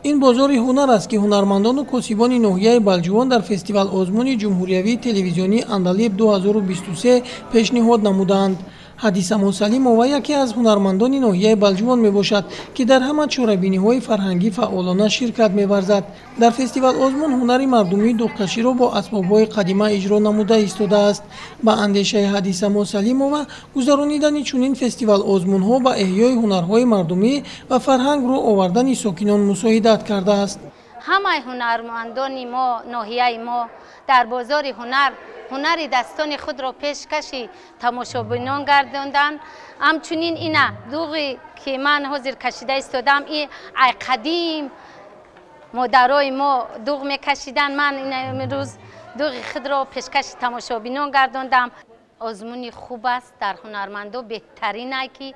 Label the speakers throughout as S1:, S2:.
S1: این بازار هنر است که هنرمندان و کاسبان ناحیه بلجوان در فستیوال آزمون جمهوری تلویزیونی اندلیب 2023 پیشنهاد نمودند. حدیثه موسلیمова یکی از هنرمندان ناحیه بلجوان میباشد که در همه چاره‌بینی‌های فرهنگی فعالانه شرکت می‌ورزد. در فستیوال آزمون هنر مردمی دغکشی را با اسباب‌های قدیمی اجرا نموده ایستاده است. با اندیشه حدیثه موسلیمова گذرانیدن چنین فستیوال آزمون‌ها با احیای هنرهای مردمی و فرهنگ را آوردن ساکنان مساعدت کرده است.
S2: همه هنرمندان ما ناحیه ما در بازار هنر دستان خود را پیشکشی تماشابینان گرداندند. همچنین اینا دوغی که من حاضر کشیده ایستادم این قدیم مادرای ما دوغ میکشیدن، من این امروز دوغ خود را پیشکش تماشابینان گرداندم. آزمونی خوب است در هنرمندا، بهترین است که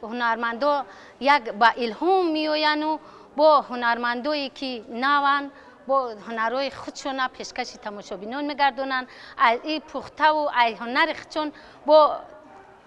S2: هنرمندا یک با الهام میآیند و با هنرمندایی که نوان با هنرهای خودشون پیشکش تماشابینان میگردونن. از این پخته و از هنر خودشون با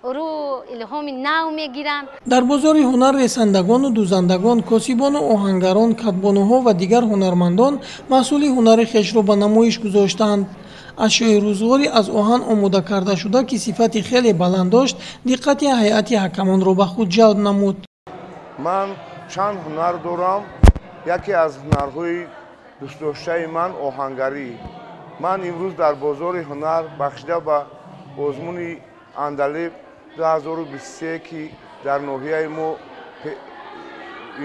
S2: رو الهام نو میگیرن. در
S1: بازار هنر رسندگان و دوزندگان، کاسبان و آهنگران، کدبانوها و دیگر هنرمندان محصول هنر خویش را به نمایش گذاشتند. اشیاء روزگاری از آهن آماده کرده شده که صفت خیلی بلند داشت، دقت هیئت حکمان را به خود جلب نمود.
S3: من چند هنر دارم. یکی از هنرهای دوست داشته من آهنگری. من امروز در بازار هنر بخشیده به آزمون اندلیب 2023 که در ناحیه ما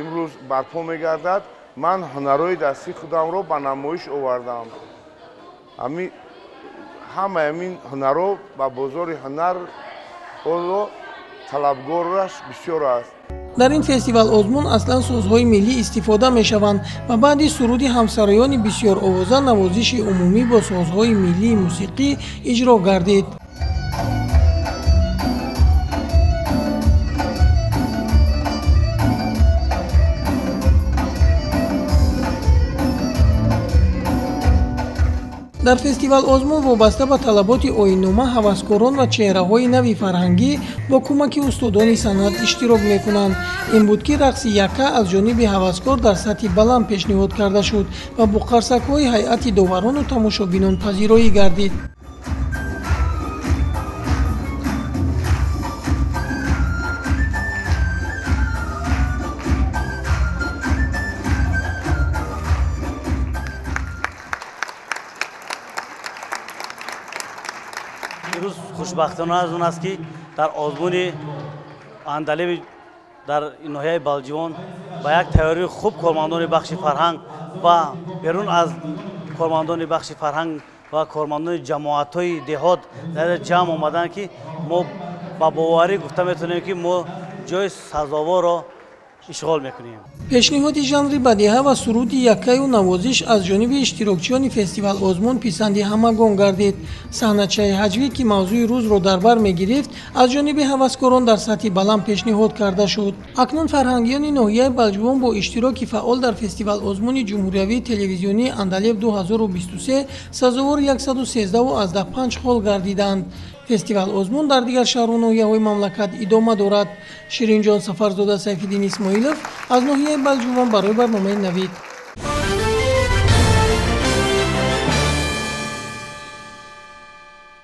S3: امروز برپا میگردد، من هنرهای دستی خودم را به نمایش آوردم. همه این هنرها به بازار هنر طلبگارش بسیار است.
S1: در این فستیوال آزمون اصلا سازهای ملی استفاده می شوند و بعد سرود همسرایان بسیار آوازه نوازش عمومی با سازهای ملی موسیقی اجرا گردید. در فستیوال آزمون وابسته به طلبات آیین‌نامه هوسکاران و چهره‌های نوی فرهنگی با کمک استادان صنعت اشتراک می‌کنند. این بود که رقص یکه از جانب هوسکار در سطح بلند پیشنهاد کرده شد و با قرصک‌های هیئت داوران و تماشابینان پذیرایی گردید.
S4: امروز خوشبختانه از اون است که در آزمون اندلیب در ناحیه بلجوان با یک تیاری خوب کارمندان بخش فرهنگ و بیرون از کارمندان بخش فرهنگ و کارمندان جماعت‌های دهات در جمع آمدن که ما با باوری گفته میتونیم که ما جای سزاوار را اشغال میکنیم.
S1: پیشنهاد ژانر بدیهه و سرود یکه و نوازش از جانب اشتراکچیان فستیوال آزمون پسند همگان گردید. صحنه‌چی حجوی که موضوع روز را در بر میگرفت از جانب هوسکاران در سطح بلند پیشنهاد کرده شد. اکنون فرهنگیان ناحیه بلجوان با اشتراک فعال در فستیوال آزمون جمهوری تلویزیونی اندلیب 2023 سزاوار 113 و از 5 خال گردیدند. فستیوال آزمون در دیگر شهر و ناحیه‌های مملکت ادامه دارد. شیرین جان سفرزاده، سیفالدین اسماعیلوف از ناحیه بلجوان برای برنامه نوید.